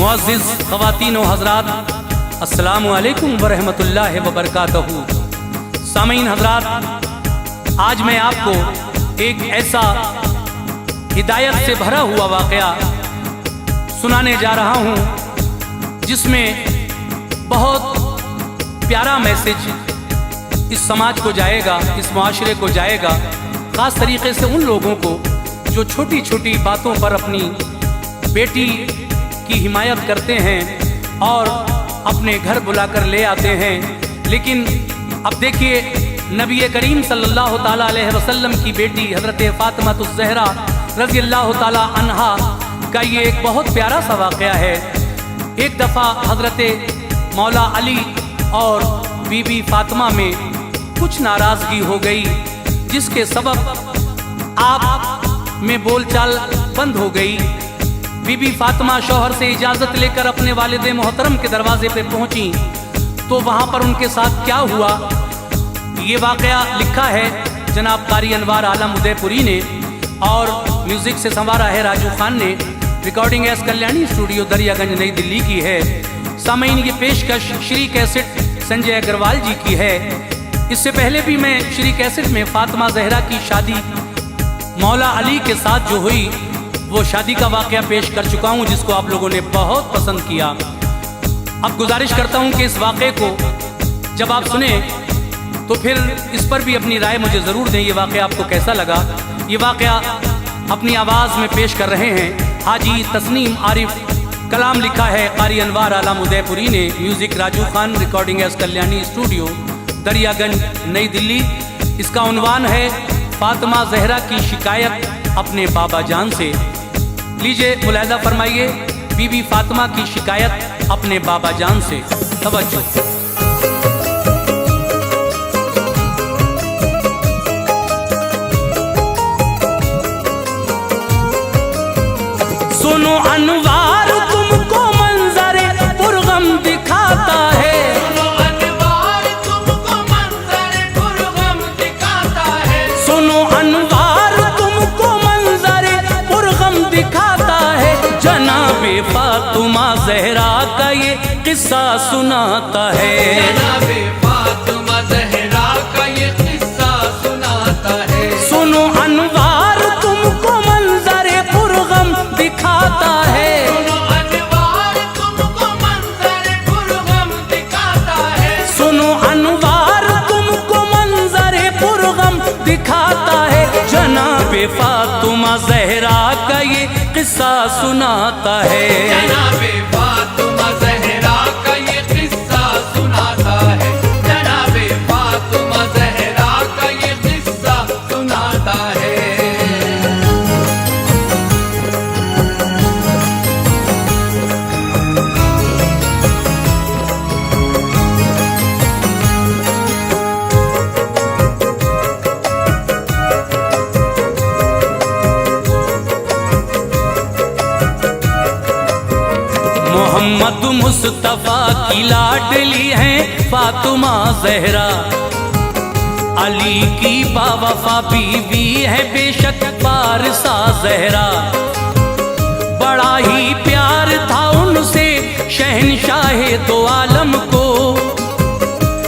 मुअज़्ज़िज़ ख़वातीन व हज़रात, अस्सलामु अलैकुम व रहमतुल्लाहि व बरकातहू। सामीन हज़रात, आज मैं आपको एक ऐसा हिदायत से भरा हुआ वाक़या सुनाने जा रहा हूँ जिसमें बहुत प्यारा मैसेज इस समाज को जाएगा, इस माशरे को जाएगा, ख़ास तरीक़े से उन लोगों को जो छोटी छोटी बातों पर अपनी बेटी की हिमायत करते हैं और अपने घर बुलाकर ले आते हैं। लेकिन अब देखिए, नबी करीम सल्लल्लाहु ताला अलैहि वसल्लम की बेटी हज़रत फ़ातिमातुज़ ज़हरा रज़ी अल्लाह ताला अन्हा का ये एक बहुत प्यारा सा वाक़या है। एक दफ़ा हज़रत मौला अली और बीबी फ़ातिमा में कुछ नाराज़गी हो गई, जिसके सबब आप में बोलचाल बंद हो गई। बीबी फ़ातिमा शौहर से इजाज़त लेकर अपने वालिद मोहतरम के दरवाजे पे पहुंची तो वहां पर उनके साथ क्या हुआ, ये वाक़या लिखा है जनाब कारी अनवार आलम उदयपुरी ने और म्यूज़िक से संवारा है राजू खान ने। Recording S Kalyani studio Daryaganj नई दिल्ली की है। सामीन, ये पेशकश श्री कैसेट संजय अग्रवाल जी की है। इससे पहले भी मैं श्री कैसेट में फ़ातिमा ज़हरा की शादी मौला अली के साथ जो हुई वो शादी का वाक़या पेश कर चुका हूँ, जिसको आप लोगों ने बहुत पसंद किया। अब गुजारिश करता हूँ कि इस वाक़े को जब आप सुने तो फिर इस पर भी अपनी राय मुझे ज़रूर दें। ये वाक़या आपको कैसा लगा? ये वाक़या अपनी आवाज़ में पेश कर रहे हैं हाजी तस्नीम आरिफ। कलाम लिखा है कारी अनवार आलम उदयपुरी ने, music Raju Khan, recording S Kalyani studio Daryaganj नई दिल्ली। इसका उन्वान है फ़ातिमा ज़हरा की शिकायत अपने बाबा जान से। लीजिए मुलाहिज़ा फरमाइए, बीबी फ़ातिमा की शिकायत अपने बाबा जान से। तवज्जो। सुनो अनवार तुमको मंजरे पुरगम दिखाता है, सुनो अनवार तुमको मंजरे पुरगम दिखाता है, सुनो अनवार तुमको मंजरे पुरगम दिखाता है। जनाबे फ़ातिमा ज़हरा का ये किस्सा सुनाता है, जनाबे फ़ातिमा ज़हरा का ये किस्सा सुनाता है। सुनो अनवार तुमको मंजरे पुरगम दिखाता है, सुनो अनवार तुमको मंजरे पुरगम दिखाता है, सुनो अनवार तुमको मंजरे पुरगम दिखाता है। जनाबे फ़ातिमा ज़हरा का ये किस्सा सुनाता है, जनाबे फ़ातिमा ज़हरा का ये किस्सा सुनाता है, जनाबे फ़ातिमा ज़हरा का ये किस्सा सुनाता है। मोहम्मद मुस्तफ़ा की लाडली है फ़ातिमा ज़हरा, अली की बावफ़ा बीवी है बेशक पारसा ज़हरा। बड़ा ही प्यार था उनसे शहनशाहे दो आलम को,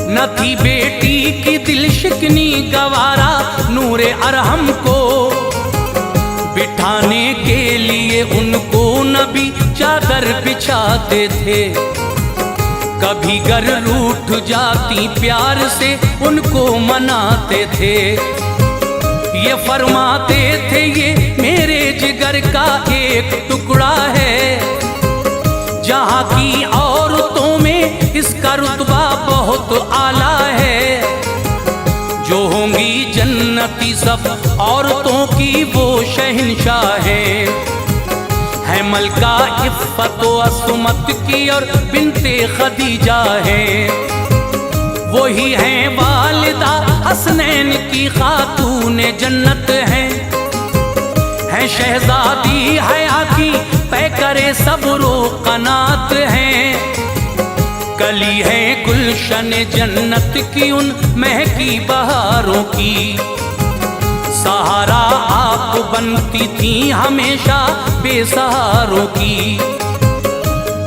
न थी बेटी की दिल शिकनी गवारा नूरे अरहम को। बिठाने के लिए उनको नबी चादर बिछाते थे, कभी गर रूठ जाती प्यार से उनको मनाते थे। ये फरमाते थे ये मेरे जिगर का एक टुकड़ा है, जहाँ की औरतों में इसका रुतबा बहुत आला है। जो होंगी जन्नती सब औरतों की वो शहंशाह है मलका इफ़्फ़त व असमत की और बिन्ते खदीजा है। वही हैं वालिदा हसनैन की खातून जन्नत है शहजादी हया की पैकरे सब्रो कनात है। कली है गुलशन जन्नत की उन महकी बहारों की, सहारा आप बनती थी हमेशा बेसहारों की।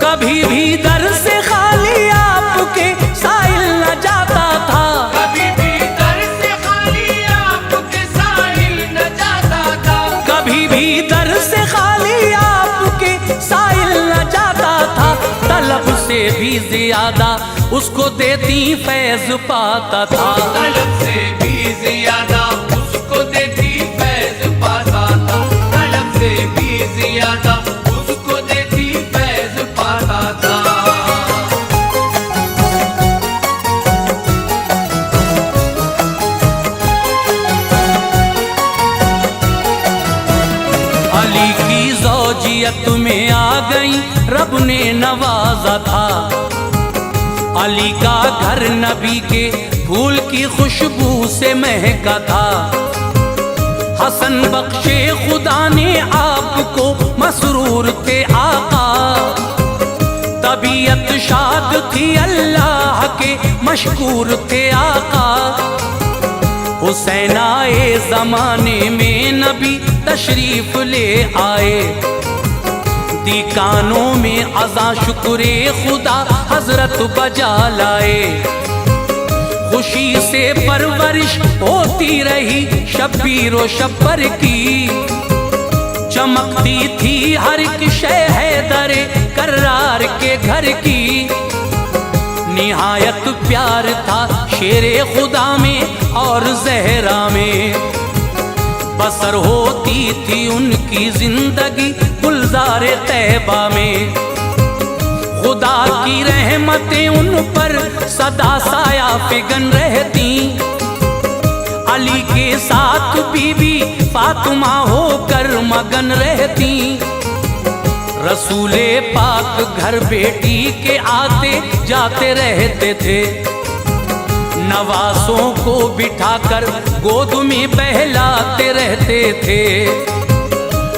कभी भी दर से खाली आपके साइल न जाता था, कभी भी दर से खाली आपके साहिल न जाता था, कभी भी दर से खाली आपके साइल न जाता था। तलब से भी ज्यादा उसको देती फैज पाता था, तलब से भी ज्यादा उसको देती फैज पाता था, तलब से भी ज्यादा उसको देती फैज पाता था। अली की ज़ौजियत में आ गई रब ने नवाजा था, अली का घर नबी के फूल की खुशबू से महका था। हसन बख्शे खुदा ने आपको मसरूर थे आका, तबीयत शाद थी अल्लाह के मशकूर थे आका। हुसैन आए जमाने में नबी तशरीफ ले आए, दी कानों में अज़ा शुक्रे खुदा हजरत बजा लाए। खुशी से परवरिश होती रही शब्बीर व शब्बर की, चमकती थी हर एक शय हैदरे कर्रार के घर की। निहायत प्यार था शेरे खुदा में और जहरा में, बसर होती थी उनकी जिंदगी गुलजार तैबा में। खुदा की रहमतें उन पर सदा साया फिगन रहती, अली के साथ बीबी फातिमा होकर मगन रहती। रसूले पाक घर बेटी के आते जाते रहते थे, नवासों को बिठाकर गोद में बहलाते रहते थे।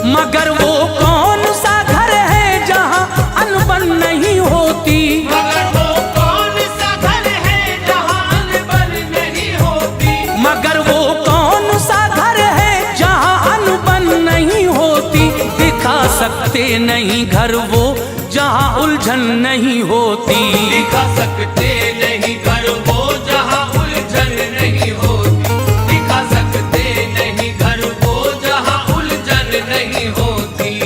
मगर वो कौन सा घर है जहाँ अनबन नहीं होती, मगर वो कौन सा घर है जहाँ अनबन नहीं होती, मगर वो कौन सा घर है जहाँ अनबन नहीं होती। दिखा सकते नहीं घर वो जहाँ उलझन नहीं होती, दिखा सकते नहीं घर वो जहाँ उलझन नहीं होती, दिखा सकते नहीं घर वो जहाँ उलझन नहीं होती।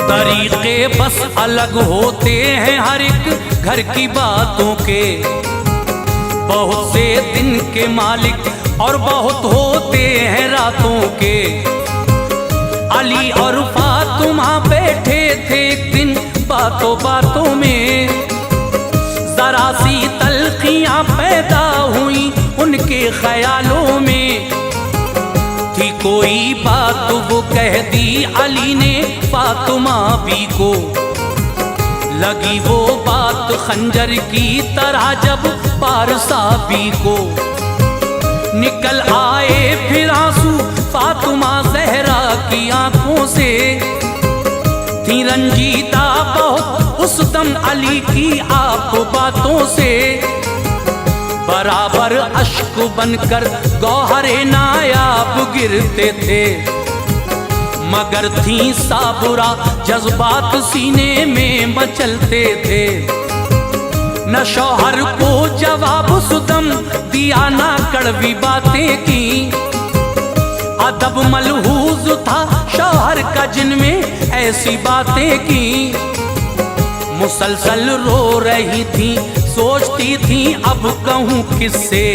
तरीके बस अलग होते हैं हर एक घर की बातों के, बहुत से दिन के मालिक और बहुत होते हैं रातों के। अली और फातिमा बैठे थे एक दिन बातों बातों में, जरा सी तल्खियां पैदा हुई उनके ख्यालों में। थी कोई बात वो कह दी अली ने फातिमा भी को, लगी वो बात खंजर की तरह जब पारसा भी को। निकल आए फिर आंसू फातिमा जहरा की आंखों से, थी रंजीदा बहुत उस दम अली की आप बातों से। बराबर अश्क बनकर गौहरे नायाब गिरते थे, मगर थी साबुरा जज्बात सीने में मचलते थे। न शौहर को जवाब सुदम दिया ना कड़वी बातें की, अदब मलहूज था शौहर का जिनमें ऐसी बातें की। मुसलसल रो रही थी सोचती थी अब कहूँ किससे,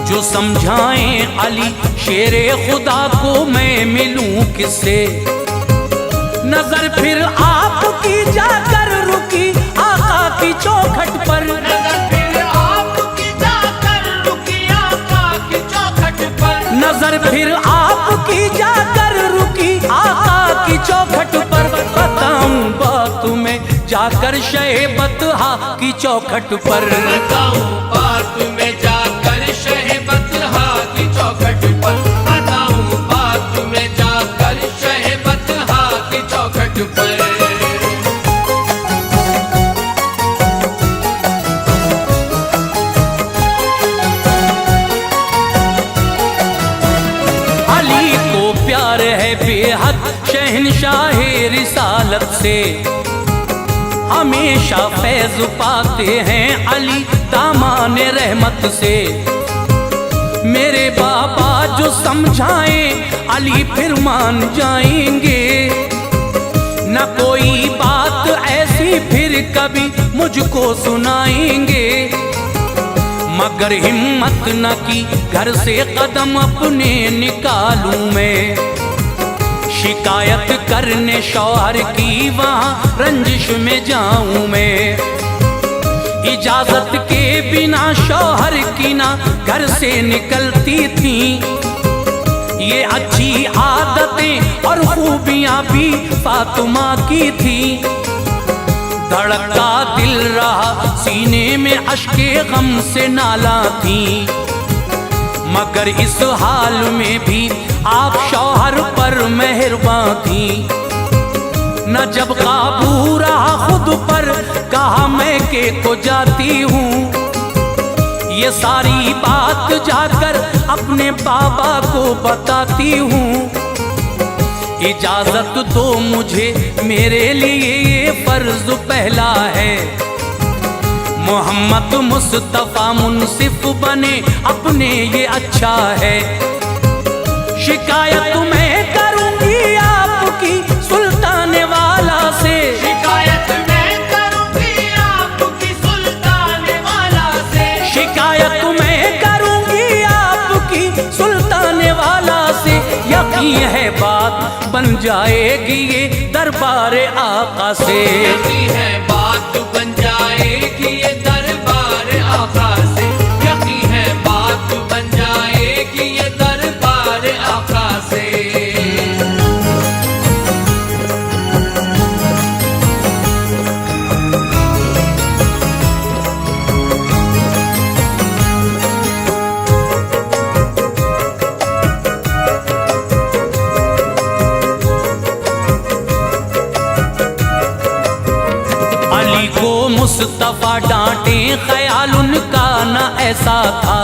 जो समझाएं अली शेरे खुदा को मैं मिलूं किससे। नजर फिर आपकी जाकर रुकी आका की चौखट पर, नजर फिर आपकी जाकर रुकी आका की चौखट पर, नजर फिर आपकी जाकर रुकी आका की चौखट पर। बताऊं बात में जाकर शहबतहा की चौखट पर, बताऊं बात में जाकर शहबतहा की चौखट पर, बताऊं बात में रिसालत से हमेशा फैज पाते हैं अली दामान रहमत से। मेरे बाबा जो समझाएं अली फिर मान जाएंगे, न कोई बात ऐसी फिर कभी मुझको सुनाएंगे। मगर हिम्मत न की घर से कदम अपने निकालूं मैं, शिकायत करने शौहर की वहाँ रंजिश में जाऊं मैं। इजाजत के बिना शौहर की ना घर से निकलती थी, ये अच्छी आदतें और खूबियां भी फातिमा की थी। धड़कता दिल रहा सीने में अश्के गम से नाला थी, मगर इस हाल में भी आप शौहर पर मेहरबान थी। न जब काबू रहा खुद पर कहा मैं के को जाती हूँ, ये सारी बात जाकर अपने बाबा को बताती हूँ। इजाजत दो मुझे मेरे लिए ये फर्ज पहला है, मोहम्मद मुस्तफा मुनसिफ बने अपने ये अच्छा है। शिकायत मैं करूंगी आपकी सुल्तान वाला से, शिकायत मैं करूंगी आपकी सुल्तान वाला से, शिकायत मैं करूंगी आपकी सुल्तान वाला से। यकीन है बात बन जाएगी ये दरबार आका से, यकीन है बात बन जाएगी ये दरबार आका से, यकीन है बात बन जाएगी ये दरबार आका से। अली को मुस्तफा डांटे ख्याल उनका न ऐसा था,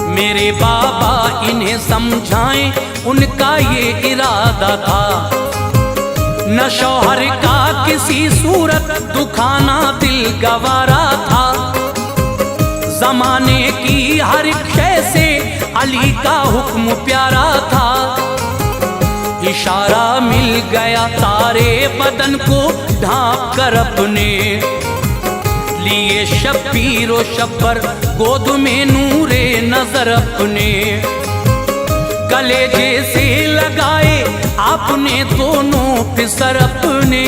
मेरे बाबा इन्हें समझाएं उनका ये इरादा था। न शौहर का किसी सूरत दुखाना दिल गवारा था, जमाने की हर शय से अली का हुक्म प्यारा था। इशारा मिल गया सारे बदन को ढांप कर अपने लिए, शब्बीर व शब्बर गोद में नूरे नजर अपने कलेजे से लगाए आपने दोनों फिसर अपने,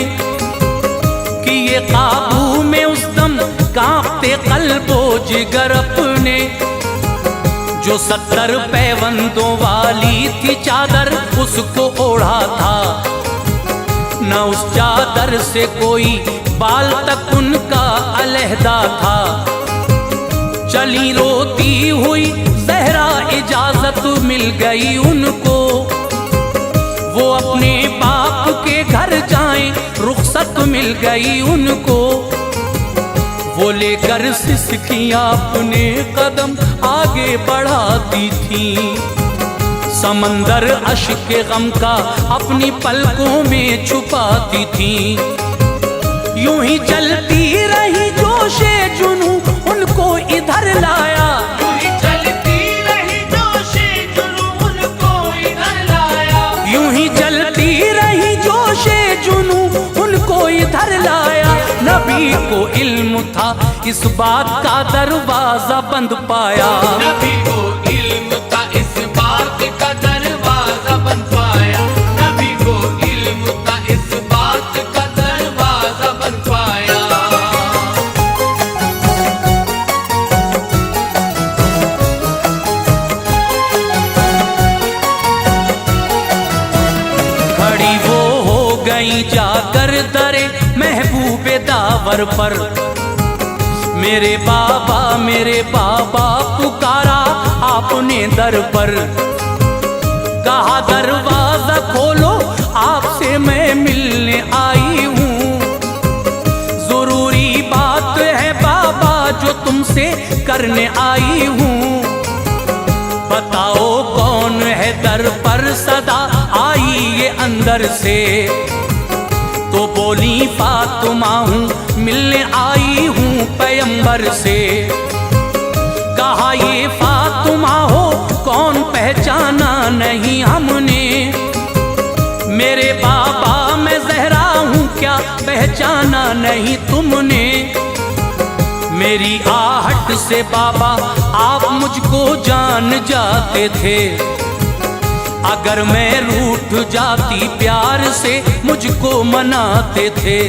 किए काबू में उस दम कांपते कल्बो जिगर अपने। जो 70 पैबंदों वाली थी चादर उसको ओढ़ा था, न उस चादर से कोई बाल तक उनका अलहदा था। चली रोती हुई ज़हरा इजाजत मिल गई उनको, वो अपने बाप के घर जाएं रुखसत मिल गई उनको। वो लेकर सिसकियां अपने कदम आगे बढ़ाती थी, समंदर अश्क गम का अपनी पलकों में छुपाती थी। यूं ही चलती रही जोशे जुनू उनको इधर लाया, यूं ही चलती रही जोशे जुनू उनको इधर लाया, यूं ही चलती रही जोशे जुनू उनको इधर लाया। नबी को इल्म था इस बात का दरवाजा बंद पाया, नबी को इल्म था इस बात का दरवाजा बंद पाया, नबी को इल्म था इस बात का दरवाजा बंद पाया। खड़ी वो हो गई जाकर दरे महबूबे दावर पर। मेरे बाबा पुकारा आपने दर पर, कहा दरवाजा खोलो आपसे मैं मिलने आई हूँ। जरूरी बात है बाबा जो तुमसे करने आई हूँ। बताओ कौन है दर पर सदा आई ये अंदर से। तो बोली फातिमा हूँ मिलने आई हूँ पैगंबर से। कहा ये फातिमा हो कौन पहचाना नहीं हमने। मेरे बाबा मैं ज़हरा हूँ क्या पहचाना नहीं तुमने। मेरी आहट से बाबा आप मुझको जान जाते थे। अगर मैं रूठ जाती प्यार से मुझको मनाते थे।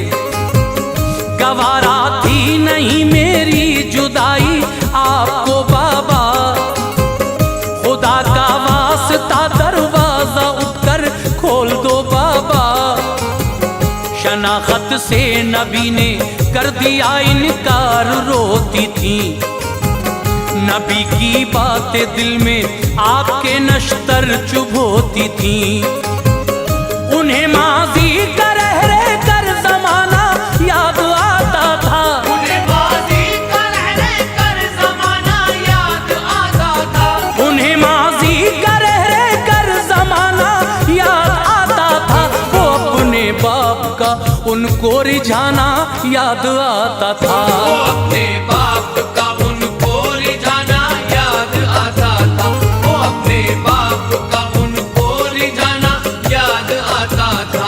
गवारा थी नहीं मेरी जुदाई आपको बाबा। खुदा का वास्ता दरवाजा उठकर खोल दो बाबा। शनाख्त से नबी ने कर दिया इनकार रोती थी। नबी की बातें दिल में आपके नश्तर चुभोती थी। उन्हें माजी का रह रह कर जमाना याद आता था। उन्हें माजी का रह रह कर जमाना याद आता था। उन्हें माजी का रह रह कर जमाना याद आता था। वो अपने बाप का उनको रिझाना याद आता था। वो अपने बाप का उनको रिझाना याद आता था। वो अपने बाप का उनको रिझाना याद आता था।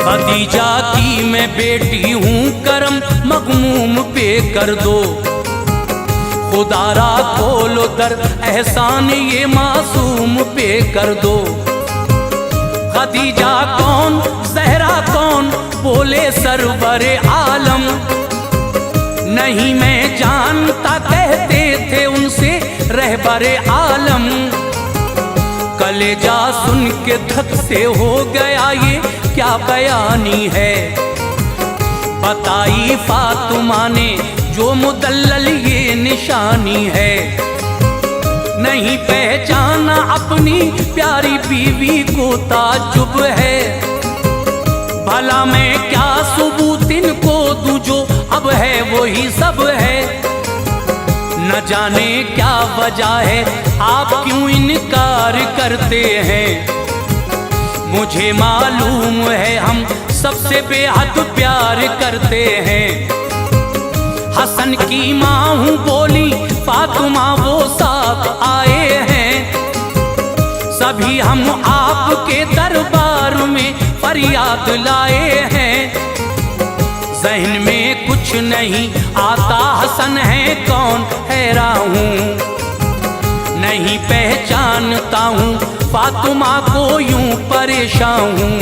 खदीजा की मैं बेटी हूँ करम मगमूम पे कर दो। खुदारा खोलो दर एहसान ये मासूम पे कर दो। खदीजा कौन ज़हरा कौन बोले सरवरे आलम। नहीं मैं जानता कहते थे उनसे रहबरे आलम। कलेजा सुन के धक से हो गया ये क्या बयानी है। बताई फातिमा ने जो मुदल्लल ये निशानी है। नहीं पहचाना अपनी प्यारी बीवी को ताज्जुब है। भला मैं क्या सबूत इनको दूं जो अब है वही सब है। न जाने क्या वजह है आप क्यों इनकार करते हैं। मुझे मालूम है हम सबसे बेहद प्यार करते हैं। हसन की माँ हूँ बोली फातिमा वो साथ आए हैं। सभी हम आपके दरबार में फरियाद लाए हैं। ज़हन में कुछ नहीं आता हसन है कौन हैरान हूँ। नहीं पहचानता हूँ फातिमा को यूं परेशान हूँ।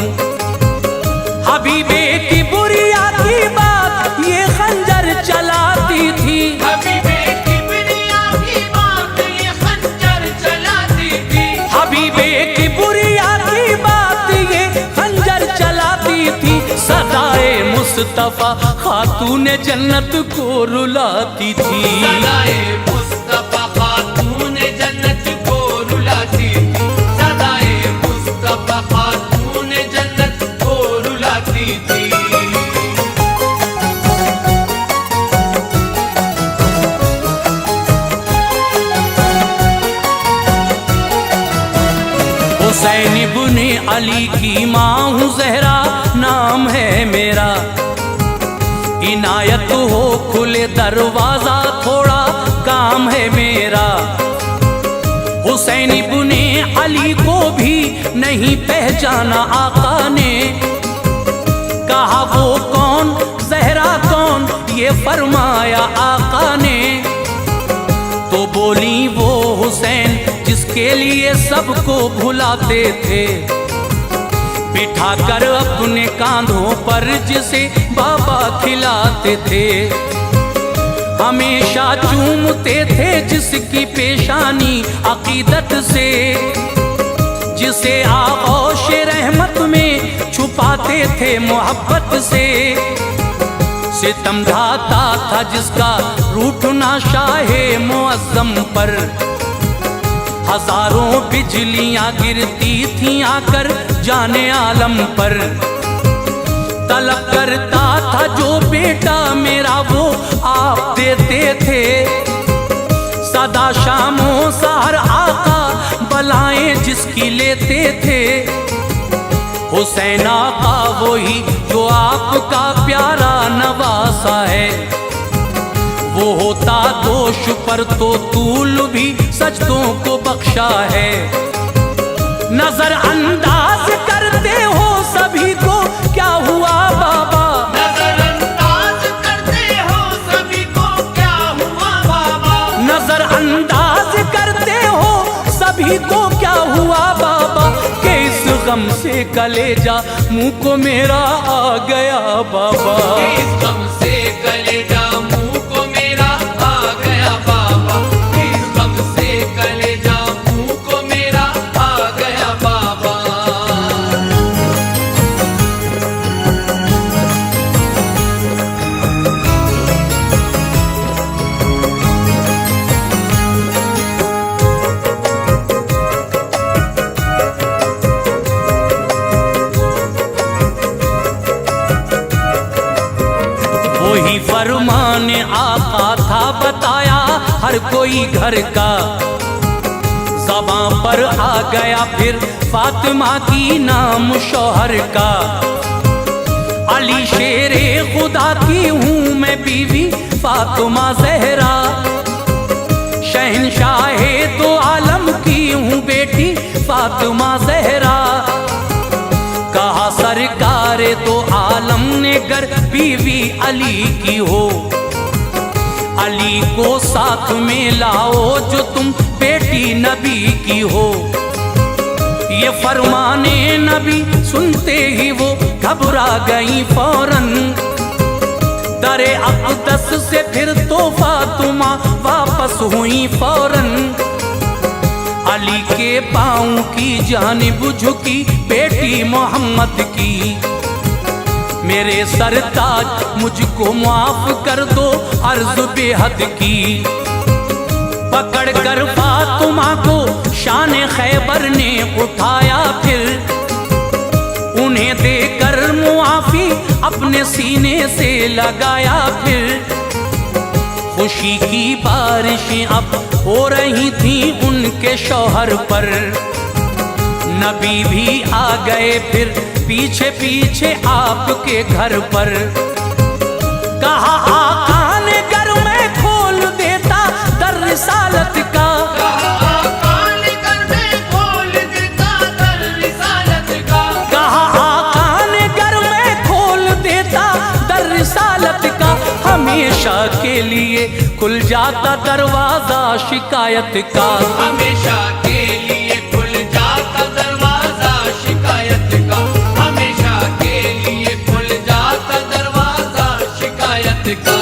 हबीबे की बुरिया की बात ये खंजर चलाती थी। हबीबे की बुरिया की बात ये खंजर चलाती थी। हबीबे की बुरिया की बात ये खंजर चलाती थी। सदाए मुस्तफा खातून जन्नत को रुलाती थी। सदाए मुस्तफा खातून जन्नत को रुलाती थी। सदाए मुस्तफा खातून जन्नत को रुलाती थी। हुसैन इब्ने अली की माँ हूँ ज़हरा नाम है मेरा। इनायत हो खुले दरवाजा थोड़ा काम है मेरा। हुसैन इब्ने अली को भी नहीं पहचाना आका ने। कहा वो कौन ज़हरा कौन ये फरमाया आका ने। तो बोली वो हुसैन जिसके लिए सबको भुलाते थे। बिठाकर अपने कांधों पर जिसे बाबा खिलाते थे। हमेशा चूमते थे जिसकी पेशानी अकीदत से। जिसे आगोश रहमत में छुपाते थे मोहब्बत से। सितम ढाता था जिसका रूठना शाहे मुअज़्ज़म पर। हजारों बिजलियां गिरती थीं आकर जाने आलम पर। तलब करता था जो बेटा मेरा वो आप देते थे, सदा शामों सहर आका बलाएं जिसकी लेते थे। हुसैन आका वही जो आपका प्यारा नवासा है, वो होता दोष पर तो तूल भी सजदों को बख्शा है। नजर अंदाज करते हो सभी को क्या हुआ बाबा, नजरअंदाज करते हो सभी को क्या हुआ बाबा, नजर अंदाज करते हो सभी को क्या हुआ बाबा, कि इस गम से कलेजा मुंह को मेरा आ गया बाबा। इस गम से कलेजा मुंह को मेरा आ गया बाबा, इस गम से कलेजा मुंह को मेरा आ गया बाबा। वही फरमान आका था बताया हर कोई घर का, ज़बां पर आ गया फिर फातिमा की नाम शौहर का। अली शेरे खुदा की हूँ मैं बीवी फातिमा ज़हरा, शहंशाहे दो आलम की हूँ बेटी फातिमा ज़हरा। कहा सरकार दो आलम ने गर बीवी अली की हो, अली को साथ में लाओ जो तुम बेटी नबी की हो। ये फरमाने नबी सुनते ही वो घबरा गई फौरन, दरे अक़दस से फिर तो फातिमा वापस हुई फौरन। अली के पाँव की जानिब झुकी बेटी मोहम्मद की, मेरे सरताज मुझको माफ कर दो अर्ज बेहद की। पकड़ कर फातिमा को शान खैबर ने उठाया फिर, उन्हें देकर मुआफी अपने सीने से लगाया फिर। खुशी की बारिशें अब हो रही थी उनके शौहर पर, नबी भी आ गए फिर पीछे पीछे आपके घर पर। कहा आका ने घर में खोल देता दर रिसालत का, आका ने घर में खोल देता दर रिसालत का, कहा आका ने घर में खोल देता दर रिसालत का। हमेशा के लिए खुल जाता दरवाजा शिकायत का, हमेशा के लिए खुल जाता दरवाजा शिकायत का, हमेशा के लिए खुल जाता दरवाजा शिकायत का।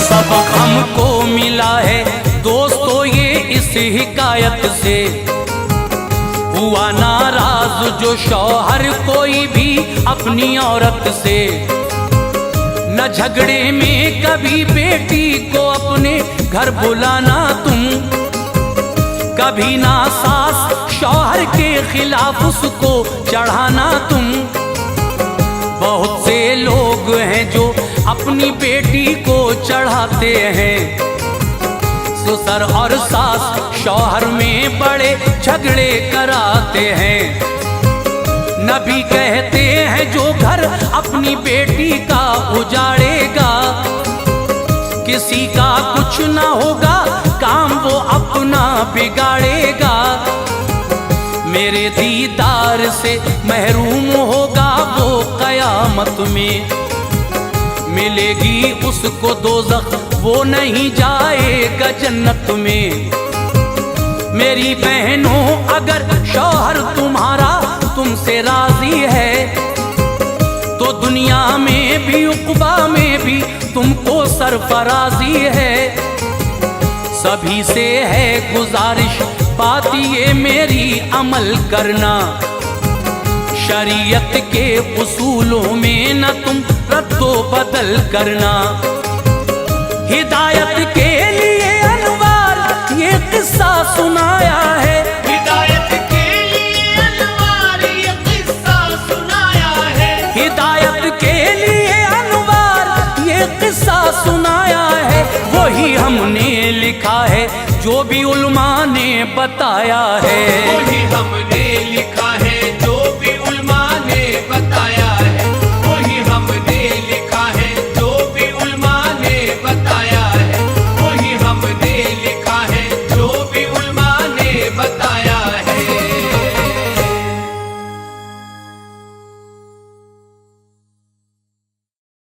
सबक हमको मिला है दोस्तों ये इस हिकायत से, हुआ नाराज जो शौहर कोई भी अपनी औरत से। न झगड़े में कभी बेटी को अपने घर बुलाना तुम, कभी ना सास शौहर के खिलाफ उसको चढ़ाना तुम। बहुत से लोग हैं जो अपनी बेटी को चढ़ाते हैं, ससुर और सास शौहर में बड़े झगड़े कराते हैं। नबी कहते हैं जो घर अपनी बेटी का उजाड़ेगा, किसी का कुछ ना होगा काम वो अपना बिगाड़ेगा। मेरे दीदार से महरूम होगा वो कयामत में, मिलेगी उसको दोज़ख वो नहीं जाएगा जन्नत में। मेरी बहनों अगर शौहर तुम्हारा तुमसे राजी है, तो दुनिया में भी उक़बा में भी तुमको सरफराजी है। सभी से है गुजारिश बात ये मेरी अमल करना, शरीयत के उसूलों में न तुम रद्दो बदल करना। हिदायत के लिए अनवार ये किस्सा सुनाया है, हिदायत के लिए अनवार ये किस्सा सुनाया है, हिदायत के लिए अनवार ये किस्सा सुनाया है। वही हमने लिखा है जो भी उलमा ने बताया है, वही हमने लिखा